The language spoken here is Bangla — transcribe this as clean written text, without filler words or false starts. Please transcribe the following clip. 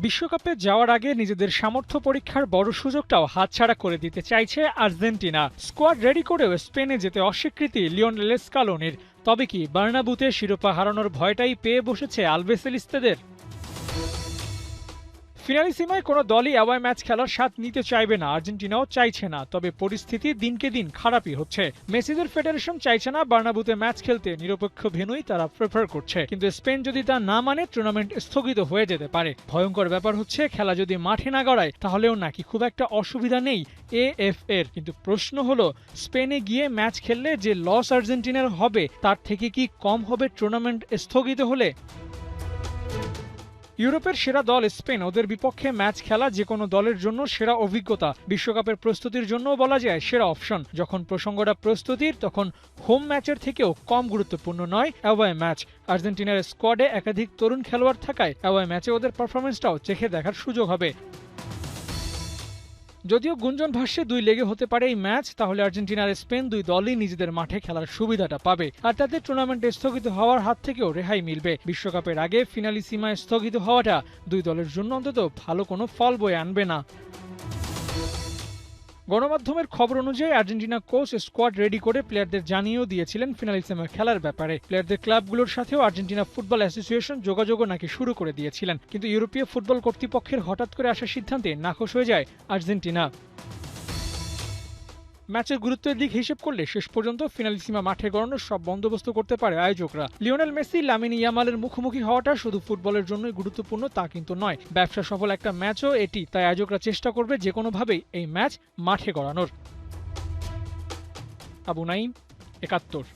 বিশ্বকাপে যাওয়ার আগে নিজেদের সামর্থ্য পরীক্ষার বড় সুযোগটাও হাতছাড়া করে দিতে চাইছে আর্জেন্টিনা। স্কোয়াড রেডি করেও স্পেনে যেতে অস্বীকৃতি লিওনেল স্কালোনির। তবে কি বার্নাব্যুতে শিরোপা হারানোর ভয়টাই পেয়ে বসেছে আলবিসেলেস্তেদের? ফিনালিসিমায় কোনো দলই অ্যাওয়ে ম্যাচ খেলার স্বাদ নিতে চাইবে না, আর্জেন্টিনাও চাইছে না। তবে পরিস্থিতি দিনকে দিন খারাপই হচ্ছে। মেসিদের ফেডারেশন চাইছে না বার্নাব্যুতে ম্যাচ খেলতে, নিরপেক্ষ ভেন্যুই তারা প্রেফার করছে। কিন্তু স্পেন যদি তা না মানে টুর্নামেন্ট স্থগিত হয়ে যেতে পারে। ভয়ঙ্কর ব্যাপার হচ্ছে খেলা যদি মাঠে না গড়ায় তাহলেও নাকি খুব একটা অসুবিধা নেই এএফ এর। কিন্তু প্রশ্ন হলো, স্পেনে গিয়ে ম্যাচ খেললে যে লস আর্জেন্টিনার হবে তার থেকে কি কম হবে টুর্নামেন্ট স্থগিত হলে? ইউরোপের সেরা দল স্পেন, ওদের বিপক্ষে ম্যাচ খেলা যে কোনো দলের জন্য সেরা অভিজ্ঞতা। বিশ্বকাপের প্রস্তুতির জন্যও বলা যায় সেরা অপশন। যখন প্রসঙ্গটা প্রস্তুতির, তখন হোম ম্যাচের থেকেও কম গুরুত্বপূর্ণ নয় অ্যাওয়ে ম্যাচ। আর্জেন্টিনার স্কোয়াডে একাধিক তরুণ খেলোয়াড় থাকায় অ্যাওয়ে ম্যাচে ওদের পারফরমেন্সটাও চেখে দেখার সুযোগ হবে। যদিও গুঞ্জন ভাষ্যে দুই লেগে হতে পারে এই ম্যাচ, তাহলে আর্জেন্টিনা আর স্পেন দুই দলই নিজেদের মাঠে খেলার সুবিধাটা পাবে। আর তাতে টুর্নামেন্টে স্থগিত হওয়ার হাত থেকেও রেহাই মিলবে। বিশ্বকাপের আগে ফিনালিসিমায় স্থগিত হওয়াটা দুই দলের জন্য অন্তত ভালো কোনো ফল বয়ে আনবে না। গণমাধ্যমের খবর অনুযায়ী আর্জেন্টিনা কোচ স্কোয়াড রেডি করে প্লেয়ারদের জানিয়েও দিয়েছিলেন ফিনালিসিমা খেলার ব্যাপারে। প্লেয়ারদের ক্লাবগুলোর সাথেও আর্জেন্টিনা ফুটবল অ্যাসোসিয়েশন যোগাযোগও নাকি শুরু করে দিয়েছিলেন। কিন্তু ইউরোপীয় ফুটবল কর্তৃপক্ষের হঠাৎ করে আসা সিদ্ধান্তে নাখোশ হয়ে যায় আর্জেন্টিনা। ম্যাচের গুরুত্বের দিক হিসেব করলে শেষ পর্যন্ত ফিনালিসিমা মাঠে গড়ানোর সব বন্দোবস্ত করতে পারে আয়োজকরা। লিওনেল মেসি, লামিন ইয়ামালের মুখোমুখি হওয়াটা শুধু ফুটবলের জন্যই গুরুত্বপূর্ণ তা কিন্তু নয়, ব্যবসা সফল একটা ম্যাচও এটি। তাই আয়োজকরা চেষ্টা করবে যে কোনোভাবেই এই ম্যাচ মাঠে গড়ানোর। আবু নাইম, ৭১।